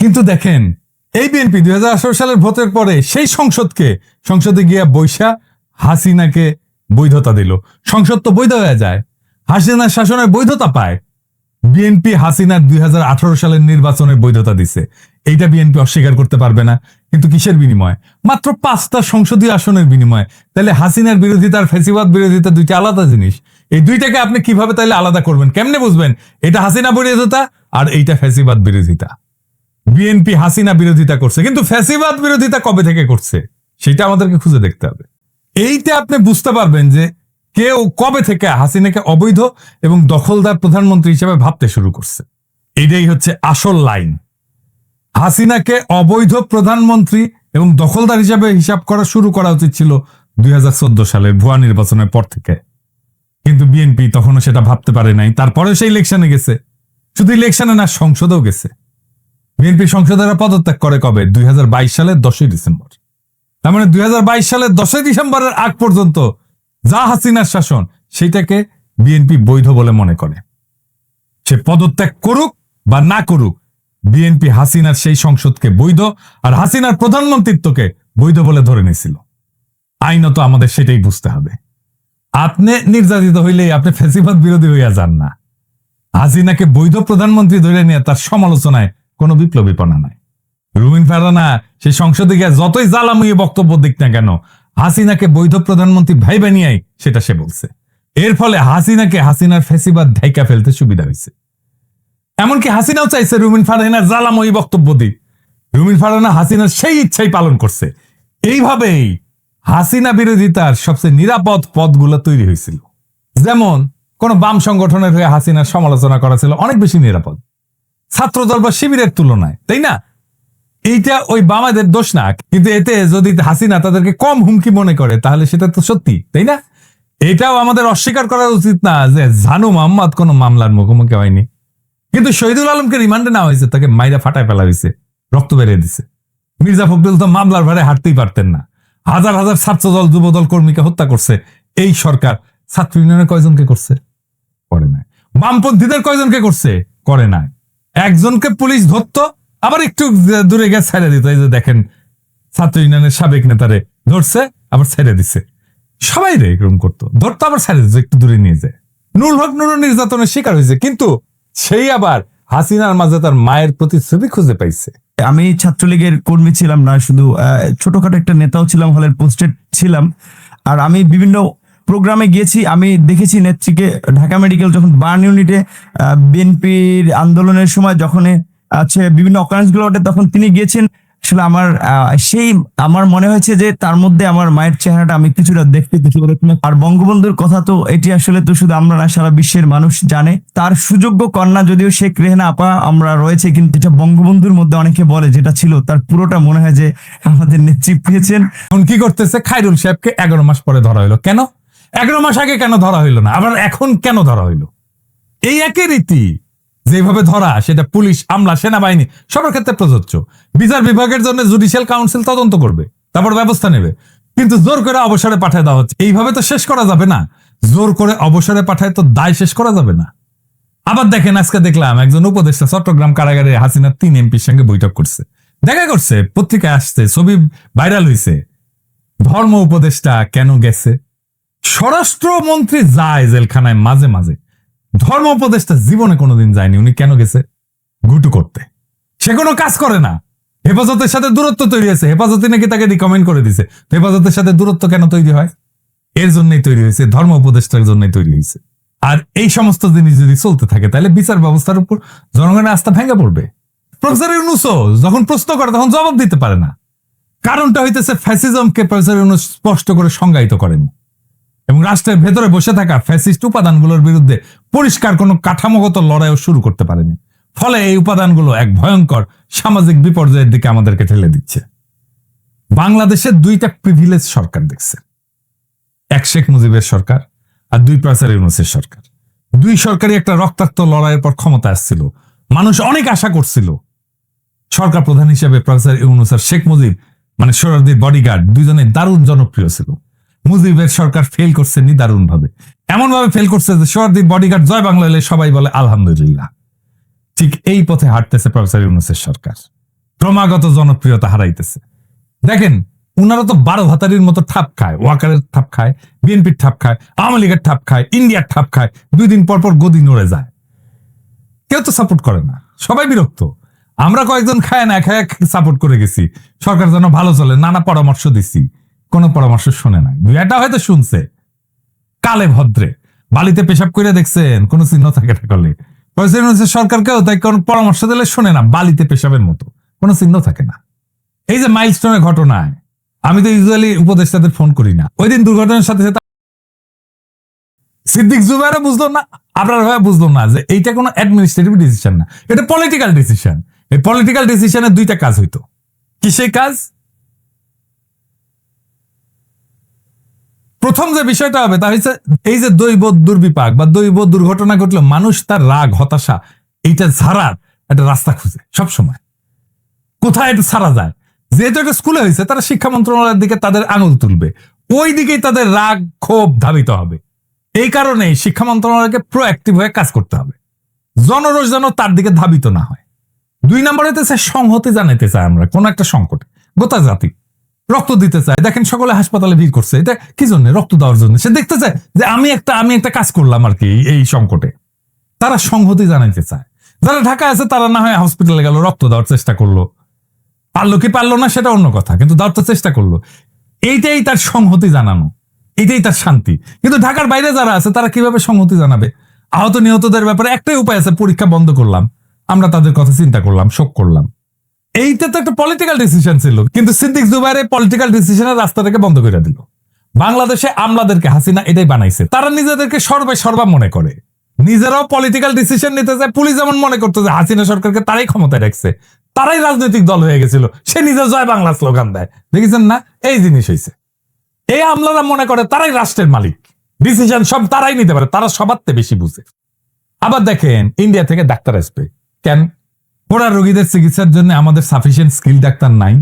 কিন্তু দেখেন এই বিএনপি 2018 সালের ভোটের পরে সেই সংসদে গিয়া বৈশা হাসিনাকে বৈধতা দিল। সংসদ তো বৈধ হয়ে যায়, হাসিনার শাসনের বৈধতা পায়। বিএনপি হাসিনার 2018 সালের নির্বাচনের বৈধতা দিছে, এইটা বিএনপি অস্বীকার করতে পারবে না। কিন্তু কিসের বিনিময়? মাত্র 5টা সংসদীয় আসনের বিনিময়। তাহলে হাসিনার বিরোধিতা আর ফ্যাসিবাদ বিরোধিতা দুইটা আলাদা জিনিস। এই দুইটাকে আপনি কিভাবে তাহলে আলাদা করবেন? কেমনে বুঝবেন এটা হাসিনা বিরোধিতা আর এইটা ফ্যাসিবাদ বিরোধিতা? বিএনপি হাসিনা বিরোধিতা করছে, কিন্তু ফ্যাসিবাদ বিরোধিতা কবে থেকে করছে সেটা আমাদেরকে খুঁজে দেখতে হবে। এইটা আপনি বুঝতে পারবেন যে কেউ কবে থেকে হাসিনাকে অবৈধ এবং দখলদার প্রধানমন্ত্রী হিসেবে ভাবতে শুরু করছে। এটাই হচ্ছে আসল লাইন। হাসিনাকে অবৈধ প্রধানমন্ত্রী এবং দখলদার হিসাবে হিসাব করা শুরু করা উচিত ছিল 2014 সালের ভুয়া নির্বাচনের পর থেকে, কিন্তু বিএনপি তখনও সেটা ভাবতে পারে নাই। তারপরে সেই ইলেকশনে গেছে, শুধু ইলেকশনে না, সংসদেও গেছে। বিএনপি সংসদেরা পদত্যাগ করে কবে? 2022 সালের 10ই ডিসেম্বর। তার মানে 2022 সালের 10ই ডিসেম্বরের আগ পর্যন্ত যা হাসিনার শাসন, সেইটাকে বিএনপি বৈধ বলে মনে করে। সে পদত্যাগ করুক বা না করুক, বিএনপি হাসিনার সেই সংসদকে বৈধ আর হাসিনার প্রধানমন্ত্রিত্বকে বৈধ বলে ধরে নিয়েছিল। আইনত আমাদের সেটাই বুঝতে হবে। আপনি নির্যাতিত হইলেই আপনি ফ্যাসিবাদ বিরোধী হইয়া যান না। হাসিনাকে বৈধ প্রধানমন্ত্রী ধরে নিয়ে তার সমালোচনায় কোনো বিপ্লবীপনা নাই। রুমিন ফারহানা সেই সংসদে গিয়ে যতই জ্বালাময়ী বক্তব্য দিক না কেন, হাসিনাকে বৈধ প্রধানমন্ত্রী ভাইবা নিয়েই সেটা সে বলছে। এর ফলে হাসিনার ফ্যাসিবাদ ঢাইকা ফেলতে সুবিধা হয়েছে। এমনকি হাসিনাও চাইছে রুমিন ফারহানার জ্বালাময়ী বক্তব্য দিক। রুমিন ফারহানা হাসিনার সেই ইচ্ছাই পালন করছে। এইভাবেই হাসিনা বিরোধিতার সবচেয়ে নিরাপদ পথগুলো তৈরি হয়েছিল। যেমন কোন বাম সংগঠনের হয়ে হাসিনার সমালোচনা করা ছিল অনেক বেশি নিরাপদ ছাত্রদল বা শিবিরের তুলনায়, তাই না? এইটা ওই বামাদের দোষ না, কিন্তু এতে যদি হাসিনা তাদেরকে কম হুমকি মনে করে তাহলে সেটা তো সত্যি, তাই না? এটাও আমাদের অস্বীকার করা উচিত না যে জানু মোহাম্মদ কোন মামলার মুখোমুখি হয়নি, কিন্তু শহীদুল আলমকে রিমান্ডে নেওয়া হয়েছে, তাকে মাইরা ফাটায় ফেলা হয়েছে, রক্ত বেরিয়ে দিছে। মির্জা ফখরুল তো মামলার ভারে হাঁটতেই পারতেন না। হাজার হাজার ছাত্রদল যুবদল কর্মীকে হত্যা করছে এই সরকার। ছাত্র ইউনিয়নের কয়জনকে করছে? করে নাই। বামপন্থীদের কয়জনকে করছে? করে নাই। একজনকে পুলিশ ধরতো, আবার একটু দূরে গিয়ে ছেড়ে দিত। এই যে দেখেন, ছাত্র ইউনিয়নের সাবেক নেতারে ধরছে, আবার ছেড়ে দিছে। সবাই রে এরকম করতো, ধরতো আবার ছেড়ে দিত, একটু দূরে নিয়ে যায়। নুরুল হক নুরু নির্যাতনের শিকার হয়েছে, কিন্তু সেই আবার হাসিনার মাঝে তার মায়ের প্রতিচ্ছবি খুঁজে পাইছে। আমি ছাত্রলীগের কর্মী ছিলাম না, শুধু ছোটখাটো একটা নেতাও ছিলাম, হলের পোস্টেড ছিলাম। আর আমি বিভিন্ন প্রোগ্রামে গিয়েছি, আমি দেখেছি নেত্রীকে ঢাকা মেডিকেল যখন বার্ন ইউনিটে বিএনপির আন্দোলনের সময় যখন আছে বিভিন্ন অকারেন্স গুলো ওঠে, তখন তিনি গিয়েছেন। আসলে আমার মনে হয়েছে যে তার মধ্যে আমার মায়ের চেহারাটা আমি কিছুটা দেখতে কিছু। আর বঙ্গবন্ধুর কথা তো এটি আসলে তো শুধু আমরা না, সারা বিশ্বের মানুষ জানে। তার সুযোগ্য কন্যা যদিও শেখ রেহেনা আপা আমরা রয়েছে, কিন্তু এটা বঙ্গবন্ধুর মধ্যে অনেকে বলে যেটা ছিল তার পুরোটা মনে হয় যে আমাদের নেত্রী পেয়েছেন। এখন কি করতেছে? খায়রুল সাহেবকে 11 মাস পরে ধরা হইলো। কেন 11 মাস আগে কেন ধরা হইলো না? আবার এখন কেন ধরা হইলো? এই একই রীতি, যেভাবে ধরা সেটা পুলিশ, আমলা, সেনাবাহিনী সবার ক্ষেত্রে প্রযোজ্য। বিচার বিভাগের জন্য জুডিশিয়াল কাউন্সিল তদন্ত করবে, তারপর ব্যবস্থা নেবে। কিন্তু জোর করে অবসরে পাঠায় দেওয়া হচ্ছে। এইভাবে তো শেষ করা যাবে না। জোর করে অবসরে পাঠায় তো দায় শেষ করা যাবে না। আবার দেখেন, আজকে দেখলাম একজন উপদেষ্টা চট্টগ্রাম কারাগারে হাসিনার 3 এমপির সঙ্গে বৈঠক করছে, দেখা করছে, পত্রিকায় আসছে, ছবি ভাইরাল হয়েছে। ধর্ম উপদেষ্টা কেন গেছে? স্বরাষ্ট্রমন্ত্রী যায় জেলখানায় মাঝে মাঝে, ধর্ম উপদেষ্টা জীবনে কোনোদিন যায়নি। উনি কেন গেছে? গুটু করতে। সে কোনো কাজ করে না। হেফাজতের সাথে দূরত্ব তৈরি হয়েছে, হেফাজতে নাকি তাকে রিকমেন্ড করে দিছে। হেফাজতের সাথে দূরত্ব কেন তৈরি হয়? এর জন্যই তৈরি হয়েছে, ধর্ম উপদেষ্টার জন্যই তৈরি হয়েছে। আর এই সমস্ত জিনিস যদি চলতে থাকে তাহলে বিচার ব্যবস্থার উপর জনগণের আস্থা ভেঙে পড়বে। প্রফেসর ইউনূসও যখন প্রশ্ন করে তখন জবাব দিতে পারে না। কারণটা হইতেছে ফ্যাসিজমকে প্রফেসর ইউনূস স্পষ্ট করে সংজ্ঞায়িত করেন এবং রাষ্ট্রের ভেতরে বসে থাকা ফ্যাসিস্ট উপাদানগুলোর বিরুদ্ধে পরিষ্কার কোনো কাঠামোগত লড়াইও শুরু করতে পারেনি। ফলে এই উপাদানগুলো এক ভয়ঙ্কর সামাজিক বিপর্যয়ের দিকে আমাদেরকে ঠেলে দিচ্ছে। বাংলাদেশের 2টা প্রিভিলেজ সরকার দেখছে, এক শেখ মুজিবের সরকার আর 2 প্রফেসর ইউনূসের সরকার। 2 সরকারই একটা রক্তাক্ত লড়াইয়ের পর ক্ষমতা আসছিল। মানুষ অনেক আশা করছিল সরকার প্রধান হিসেবে প্রফেসর ইউনূস আর শেখ মুজিব, মানে সোহরাওয়ার্দীর বডিগার্ড, দুজনে দারুণ জনপ্রিয় ছিল। মুজিবের সরকার ফেল করছে নিদারুণ ভাবে, এমন ভাবে ফেল করছে যে সোহরাওয়ার্দীর বডিগার্ড জয় বাংলা এলে সবাই বলে আলহামদুলিল্লাহ। ঠিক এই পথে হাঁটতেছে প্রফেসর ইউনূসের সরকার। ক্রমাগত জনপ্রিয়তা হারাইতেছে। দেখেন উনারা তো 12 ভাতারির মতো ঠাপ খায়, ওয়াকারের ঠাপ খায়, বিএনপির ঠাপ খায়, আওয়ামী লীগের ঠাপ খায়, ইন্ডিয়ার ঠাপ খায়, 2 দিন পর পর গদি নড়ে যায়। কেউ তো সাপোর্ট করে না, সবাই বিরক্ত। আমরা কয়েকজন খায় না খায় সাপোর্ট করে গেছি, সরকার যেন ভালো চলে, নানা পরামর্শ দিছি, কোনো পরামর্শ শোনে না। এটা হয়তো শুনছে কালে ভদ্রে, বালিতে পেশাব করে দেখছেন, কোন চিহ্ন থাকে না কলে। সরকারকেও তাই কোন পরামর্শ দিলে শোনে না, বালিতে পেশাবের মতো, কোনো চিহ্ন থাকে না। এই যে মাইলস্টোনের ঘটনায় আমি তো ইউজুয়ালি উপদেষ্টাদের ফোন করি না, ওই দিন দুর্ঘটনার সাথে সাথে সিদ্দিক জুবাইরও বুঝলো না, আপনার ভাই বুঝলো না যে এইটা কোনো অ্যাডমিনিস্ট্রেটিভ ডিসিশন না, এটা পলিটিক্যাল ডিসিশন। এই পলিটিক্যাল ডিসিশনের 2টা কাজ হইতো। কি সেই কাজ? প্রথম যে বিষয়টা হবে তা হচ্ছে এই যে দৈব দুর্বিপাক বা দৈব দুর্ঘটনা ঘটলো, মানুষ তার রাগ হতাশা এইটা ছাড়ার একটা রাস্তা খুঁজে সব সময়, কোথায় এটা ছাড়া যায়। যেহেতু এটা স্কুলে হয়েছে, তারা শিক্ষা মন্ত্রণালয়ের দিকে তাদের আঙুল তুলবে, ওই দিকেই তাদের রাগ ক্ষোভ ধাবিত হবে। এই কারণেই শিক্ষা মন্ত্রণালয়কে প্রোঅ্যাক্টিভ হয়ে কাজ করতে হবে, জনরোষ যেন তার দিকে ধাবিত না হয়। 2 নম্বর হইতেছে সংহতি জানাইতে চাই আমরা কোন একটা সংকটে, গোটা জাতি রক্ত দিতে চায়। দেখেন সকলে হাসপাতালে ভিড় করছে, এটা কি জন্য? রক্ত দেওয়ার জন্য। সে দেখতে চায় যে আমি একটা কাজ করলাম আর কি এই সংকটে। তারা সংহতি জানাইতে চায়। যারা ঢাকায় আছে তারা না হয় হসপিটালে গেল, রক্ত দেওয়ার চেষ্টা করলো, পারলো কি পারলো না সেটা অন্য কথা, কিন্তু দেওয়ার তো চেষ্টা করলো। এইটাই তার সংহতি জানানো, এটাই তার শান্তি। কিন্তু ঢাকার বাইরে যারা আছে তারা কিভাবে সংহতি জানাবে? আহত নিহতদের ব্যাপারে একটাই উপায় আছে, পরীক্ষা বন্ধ করলাম, আমরা তাদের কথা চিন্তা করলাম, শোক করলাম। এইটা তো একটা পলিটিক্যাল ডিসিশন ছিল, কিন্তু সিদ্দিক জুবাইর পলিটিক্যাল ডিসিশনের রাস্তাটাকে বন্ধ করে দিল। বাংলাদেশে আমলাদেরকে হাসিনা এটাই বানাইছে, তারা নিজেদেরকে সর্বা মনে করে, নিজেরাও পলিটিক্যাল ডিসিশন নিতে যায়। পুলিশ যেমন মনে করতো যে হাসিনা সরকারকে তারাই ক্ষমতায় রাখছে, তারাই রাজনৈতিক দল হয়ে গেছিল, সে নিজে জয় বাংলা স্লোগান দেয়, দেখেছেন না? এই জিনিস হয়েছে। এই আমলারা মনে করে তারাই রাষ্ট্রের মালিক, ডিসিশন সব তারাই নিতে পারে, তারা সবার চেয়ে বেশি বুঝে। আবার দেখেন ইন্ডিয়া থেকে ডাক্তার আসবে কেন? ওরা রোগীদের চিকিৎসার জন্য আমাদের সাফিসিয়েন্ট স্কিল ডাক্তার নাই।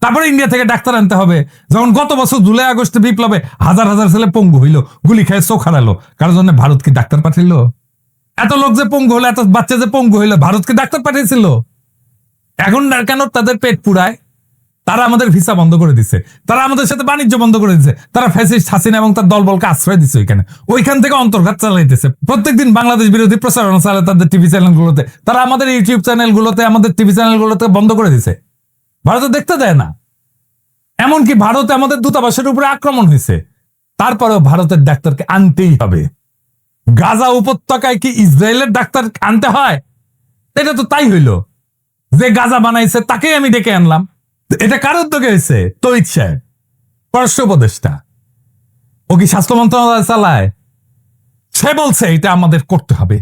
তারপরে ইন্ডিয়া থেকে ডাক্তার আনতে হবে, যখন গত বছর জুলাই আগস্টে বিপ্লবে হাজার হাজার ছেলে পঙ্গু হইলো, গুলি খেয়ে চোখ হারালো, কারোর জন্য ভারত কি ডাক্তার পাঠাইল? এত লোক যে পঙ্গু হলো, এত বাচ্চা যে পঙ্গু হইলো, ভারত কি ডাক্তার পাঠিয়েছিল? এখন কেন তাদের পেট পুরায়? তারা আমাদের ভিসা বন্ধ করে দিচ্ছে, তারা আমাদের সাথে বাণিজ্য বন্ধ করে দিচ্ছে, তারা ফ্যাসিস্ট হাসিনা এবং তার দলবলকে আশ্রয় দিচ্ছে ওইখান থেকে অন্তর্ঘাত চালাইতেছে। প্রত্যেকদিন বাংলাদেশ বিরোধী প্রচারণা চালায় তাদের টিভি চ্যানেলগুলোতে, তারা আমাদের ইউটিউব চ্যানেলগুলোতে, আমাদের টিভি চ্যানেলগুলোতে বন্ধ করে দিচ্ছে, ভারত দেখতে দেয় না। এমনকি ভারতে আমাদের দূতাবাসের উপরে আক্রমণ হয়েছে, তারপরেও ভারতের ডাক্তারকে আনতেই হবে। গাজা উপত্যকায় কি ইসরায়েলের ডাক্তার আনতে হয়? এটা তো তাই হইল, যে গাজা বানাইছে তাকেই আমি ডেকে আনলাম। এটা কার উদ্যোগে হয়েছে? তৌহিদ সাহেব, পররাষ্ট্র উপদেষ্টা। ও কি স্বাস্থ্য মন্ত্রণালয় চালায়? সে বলছে এটা আমাদের করতে হবে,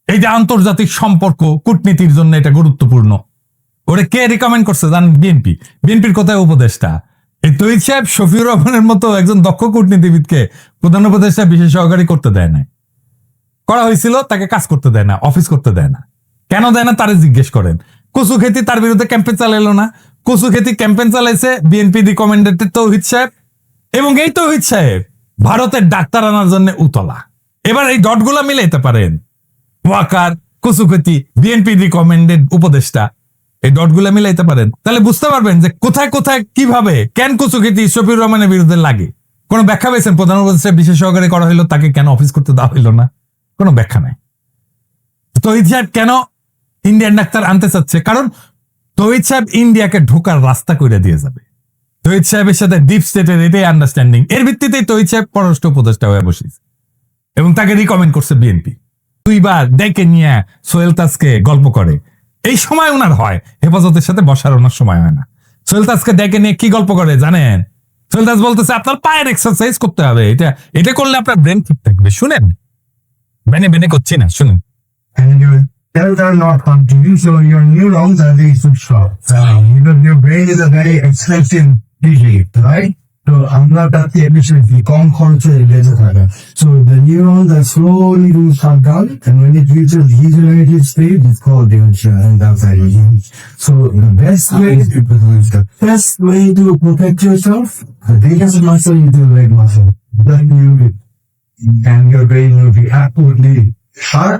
এইটা আন্তর্জাতিক সম্পর্ক কূটনীতির জন্য এটা গুরুত্বপূর্ণ। ওরে কে রিকমেন্ড করছে জানেন? বিএনপির কোথায় উপদেষ্টা? এই তৌহিদ সাহেব শফিউর রহমানের মতো একজন দক্ষ কূটনীতিবিদকে প্রধান উপদেষ্টা বিশেষ সহকারী করতে দেয় না। করা হয়েছিল, তাকে কাজ করতে দেয় না, অফিস করতে দেয় না। কেন দেয় না তারে জিজ্ঞেস করেন। কচু খেতি তার বিরুদ্ধে ক্যাম্পেইন চালাইলো না, কচু খেতি ক্যাম্পেইন চালাইছে বিএনপি রিকমেন্ডেড তৌহিদ সাহেব, এবং এই তৌহিদ সাহেব ভারতের ডাক্তার আনার জন্য উতলা। এবার এই ডটগুলা মিলাইতে পারেন, ওয়াকার, কচু খেতি, বিএনপি রিকমেন্ডেড উপদেষ্টা, এই ডটগুলা মিলাইতে পারেন, তাহলে বুঝতে পারবেন যে কোথায় কোথায় কিভাবে কেন কচু খেতি শফিউর রহমানের বিরুদ্ধে লাগে। কোনো ব্যাখ্যা পেয়েছেন? প্রধান উপদেষ্টা বিশেষ সহকারী করা হইলো, তাকে কেন অফিস করতে দেওয়া হইলো না? কোনো ব্যাখ্যা নাই। তৌহিদ সাহেব কেন ইন্ডিয়ান ডাক্তার আনতে চাচ্ছে? কারণ তৌহিদ সাহেব ইন্ডিয়াকে ঢোকার রাস্তা করে দিয়ে যাবে। তৌহিদ সাহেবের সাথে ডিপ স্টেটের এটাই আন্ডারস্ট্যান্ডিং, এর ভিত্তিতেই তৌহিদ সাহেব পররাষ্ট্র উপদেষ্টা হয়ে বসেছে এবং তাকে রিকমেন্ড করছে বিএনপি। 2 বার ডেকে নিয়ে সোহেল তাজকে গল্প করে, এই সময় ওনার হয়, হেফাজতের সাথে বসার ওনার সময় হয় না। সোহেল তাজকে ডেকে নিয়ে কি গল্প করে জানেন? সোহেল তাজ বলতেছে আপনার পায়ের এক্সারসাইজ করতে হবে, এটা করলে আপনার ব্রেন ঠিক থাকবে। শুনেন, বেনে করছি না, শুনুন। And your cells are not functioning, so your neurons are very short. Because your brain is a very expensive digit, right? So আমরা তাতে efficiency কম খরচে বেঁচে থাকা. So the neurons are slowly being shut down, and when it reaches degenerative state, it's called dementia, and that's how it is. So the best way to protect yourself, the biggest muscle is the leg muscle. Then you will, and your brain will be absolutely sharp.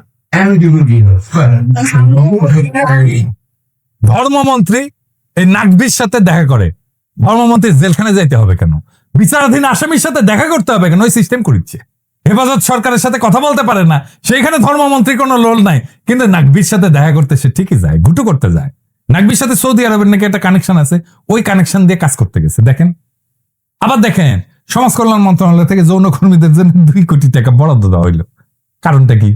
ধর্মমন্ত্রী এই নাকবির সাথে দেখা করে ধর্মমন্ত্রীর জেলখানে যাইতে হবে কেন? বিচারাধীন আসামির সাথে দেখা করতে হবে কেন? ওই সিস্টেম করিচ্ছে। হেফাজত সরকারের সাথে কথা বলতে পারে না, সেইখানে ধর্মমন্ত্রী কোনো লোল নাই, কিন্তু নাকবির সাথে দেখা করতে সে ঠিকই যায়, ঘুটু করতে যায়। নাকবির সাথে সৌদি আরবের নাকি একটা কানেকশন আছে, ওই কানেকশন দিয়ে কাজ করতে গেছে। দেখেন, আবার দেখেন, সমাজ কল্যাণ মন্ত্রণালয় থেকে যৌনকর্মীদের জন্য 2 কোটি টাকা বরাদ্দ দেওয়া হইলো। কারণটা কি?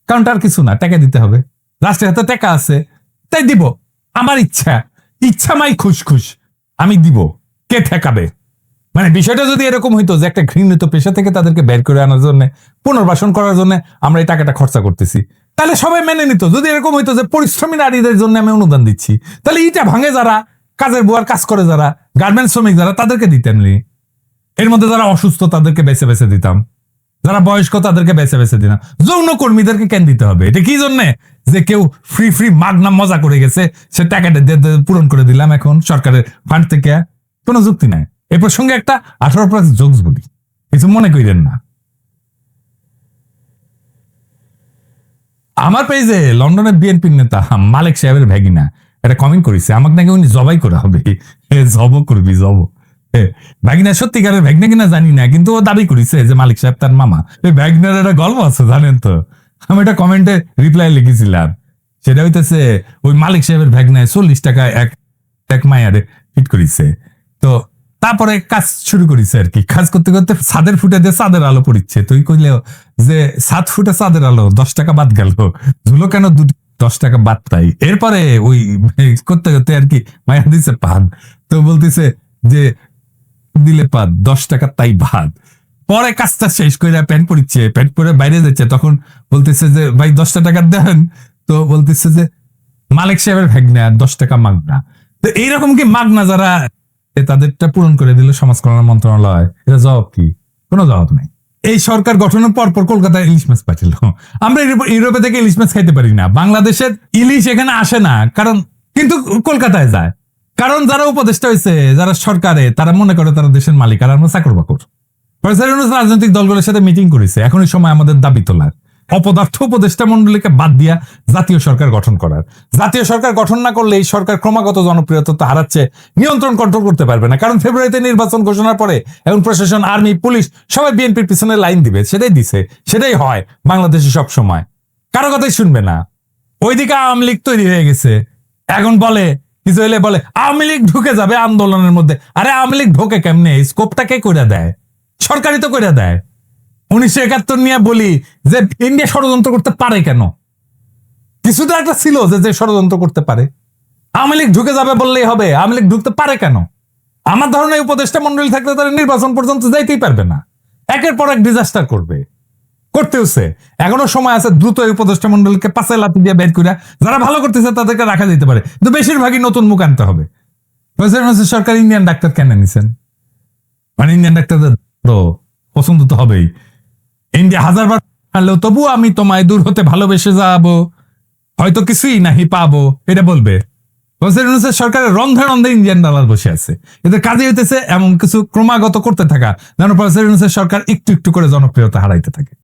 কারণটা আর কিছু না, টাকা দিতে হবে। রাষ্ট্রের হাতে টাকা আছে, তাই দিব। আমার ইচ্ছা মাই খুশ, আমি দিব, কে ঠেকাবে? মানে বিষয়টা যদি এরকম হইতো যে একটা ঘৃণিত পেশা থেকে তাদেরকে বের করে আনার জন্য, পুনর্বাসন করার জন্য আমরা এই টাকাটা খরচা করতেছি, তাহলে সবাই মেনে নিত। যদি এরকম হইতো যে পরিশ্রমী নারীদের জন্য আমি অনুদান দিচ্ছি, তাহলে ইটা ভাঙে যারা, কাজের বুয়ার কাজ করে যারা, গার্মেন্টস শ্রমিক যারা, তাদেরকে দিতেন। এর মধ্যে যারা অসুস্থ তাদেরকে বেছে বেছে দিতাম, যারা বয়স্ক তাদেরকে বেছে বেছে দিতাম। যৌন কর্মীদেরকে কেন দিতে হবে? এটা কি জন্যে যে কেউ ফ্রি মাগনা মজা করে গেছে, সে টাকাটা পূরণ করে দিলাম এখন সরকারের ফান্ড থেকে? কোনো যুক্তি নাই। এ প্রসঙ্গে একটা 18+ জোকস বলি, কিছু মনে করেন না। আমার পেজে লন্ডনের বিএনপির নেতা মালিক সাহেবের ভ্যাগিনা এটা কমেন্ট করেছে, আমাকে নাকি উনি জবাই করা হবে। জব করবি, জব। ভ্যাগিনা সত্যিকারের ভ্যাগনা কিনা জানি না, কিন্তু ও দাবি করেছে যে মালিক সাহেব তার মামা। এই ভ্যাগনার একটা গল্প আছে জানেন তো? আমি একটা কমেন্টে রিপ্লাই লিখেছিলাম, সেটা হইতেছে ওই মালিক সাহেবের ভ্যাগনায় 40 টাকা এক মায়ারে ফিট করেছে। তো তারপরে কাজ শুরু করেছে আর কি। কাজ করতে করতে ছাদের ফুটে দিয়ে চাঁদের আলো পড়িচ্ছে। তুই কইলেও যে 7 ফুটে চাঁদের আলো, 10 টাকা বাদ গেল, ধুলো কেন 10 টাকা বাদ পাই। এরপরে ওই করতে করতে আর কি মায়া দিছে পাদ, তো বলতেছে যে দিলে পাদ 10 টাকা তাই ভাত। পরে কাজটা শেষ করে প্যান্ট পরিচ্ছে, প্যান্ট পরে বাইরে যাচ্ছে, তখন বলতেছে যে ভাই 10 টাকা দেন, তো বলতেছে যে মালিক সাহেবের ভ্যাগনা 10 টাকা মাগনা। তো এইরকম কি মাগনা যারা তাদেরটা পূরণ করে দিল সমাজ কল্যাণ মন্ত্রণালয়, এটা জবাব কি? কোনো জবাব নাই। এই সরকার গঠনের পর কলকাতায় ইলিশ মাছ পাঠিল। আমরা ইউরোপে থেকে ইলিশ মাছ খাইতে পারি না, বাংলাদেশের ইলিশ এখানে আসে না, কারণ কিন্তু কলকাতায় যায়। কারণ যারা উপদেষ্টা হয়েছে, যারা সরকারে, তারা মনে করে তারা দেশের মালিক, আর আমরা চাকর বাকর। রাজনৈতিক দলগুলোর সাথে মিটিং করেছে, এখন এই সময় আমাদের দাবি তোলার, অপদার্থ উপদেষ্টা মন্ডলীকে বাদ দিয়া জাতীয় সরকার গঠন করার। জাতীয় সরকার গঠন না করলে এই সরকার ক্রমাগত জনপ্রিয়তা হারাচ্ছে, নিয়ন্ত্রণ কন্ট্রোল করতে পারবে না। কারণ ফেব্রুয়ারিতে নির্বাচন ঘোষণার পরে এখন প্রশাসন, আর্মি, পুলিশ সবাই বিএনপির পিছনে লাইন দিবে, সেটাই দিছে, সেটাই হয় বাংলাদেশে সব সময়। কারো কথাই শুনবে না। ওইদিকে আওয়ামী লীগ তৈরি হয়ে গেছে, এখন বলে কিছু হইলে বলে আওয়ামী লীগ ঢুকে যাবে আন্দোলনের মধ্যে। আরে আওয়ামী লীগ ঢোকে কেমনে? স্কোপটা কে করে দেয়? সরকারই তো করে দেয়। 1971 নিয়ে বলি যে ইন্ডিয়া ষড়যন্ত্র করতে পারে কেন? কিছুটা একটা ছিল যে ষড়যন্ত্র করতে পারে। আওয়ামী লীগ ঢুকে যাবে বললেই হবে? আওয়ামী লীগ ঢুকতে পারে কেন? আমার ধারণা এই উপদেষ্টা মন্ডলী থাকলে তারা নির্বাচন পর্যন্ত যাইতেই পারবে না, একের পর এক ডিজাস্টার করবে, করতেওছে। এখনো সময় আছে, দ্রুত এই উপদেষ্টা মন্ডলীকে পাশে লাথি দিয়ে বের করে যারা ভালো করতেছে তাদেরকে রাখা যেতে পারে, কিন্তু বেশিরভাগই নতুন মুখ আনতে হবে। সরকার ইন্ডিয়ান ডাক্তার কেন নিছেন? মানে ইন্ডিয়ান ডাক্তারদের তো পছন্দ তো হবেই। ইন্ডিয়া 1000 বার আনলেও তবু আমি তোমায় দূর হতে ভালোবেসে যাবো, হয়তো কিছুই নাহি পাবো, এটা বলবে। সরকারের রন্ধে রন্ধে ইন্ডিয়ান ডলার বসে আছে, এদের কাজে হইতেছে এমন কিছু ক্রমাগত করতে থাকা, যেন সরকার একটু একটু করে জনপ্রিয়তা হারাইতে থাকে।